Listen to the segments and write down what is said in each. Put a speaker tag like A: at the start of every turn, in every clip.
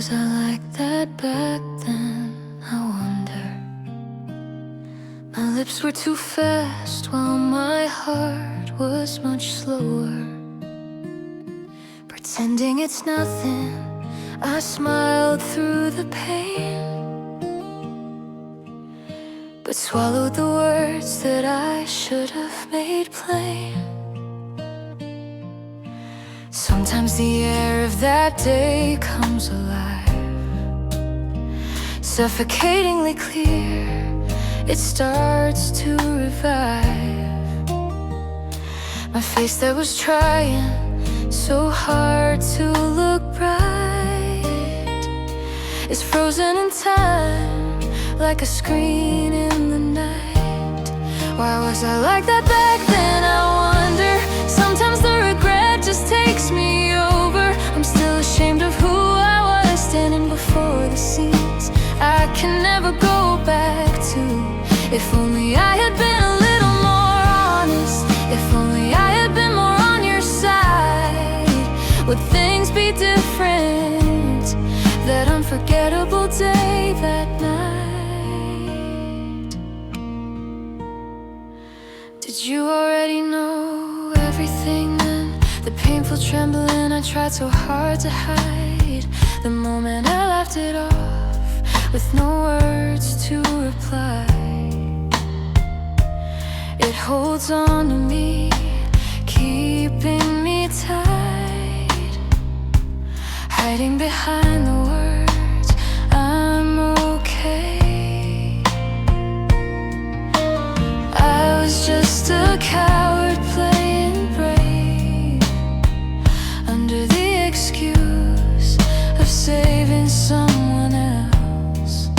A: was I like that back then, I wonder? My lips were too fast while my heart was much slower. Pretending it's nothing, I smiled through the pain, but swallowed the words that I should have made plain. Sometimes the air of that day comes alive, suffocatingly clear, it starts to revive. My face that was trying so hard to look bright is frozen in time, like a screen in the night. Why was I like that back then, I wonder? Sometimes the regret just takes me over. I'm still ashamed of who I was, standing before the scenes I can never go back to. If only I had been a little more honest, if only I had been more on your side, would things be different? That unforgettable day, that night. Did you already know everything then? The painful trembling I tried so hard to hide, the moment I laughed it off with no words to reply. It holds on to me, keeping me tight, hiding behind the words, I'm okay. I was just a coward playing brave, under the excuse of saving someone else.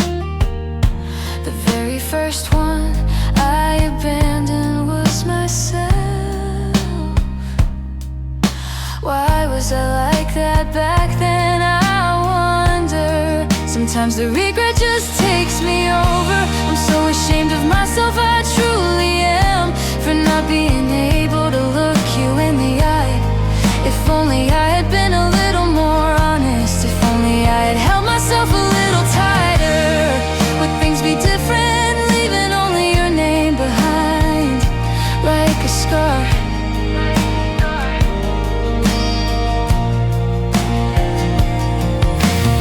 A: The very first one I abandoned was myself. Why was I like that back then, I wonder? Sometimes the regret just takes me over. I'm so ashamed of myself, I truly am, for not being able to look you in the eye. If only I had been a little more honest, if only I had held myself a little tighter, would things be different? Leaving only your name behind, like a scar.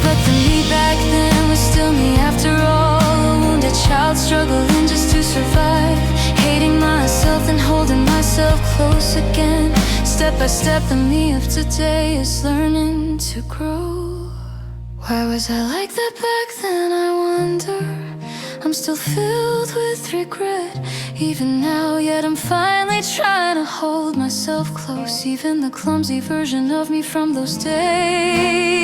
A: But the me back then was still me after all, a wounded child struggling just to survive, hating myself and holding myself close again. Step by step, the me of today is learning to grow. Why was I like that back then, I wonder? I'm still filled with regret, even now, yet I'm finally trying to hold myself close, even the clumsy version of me from those days.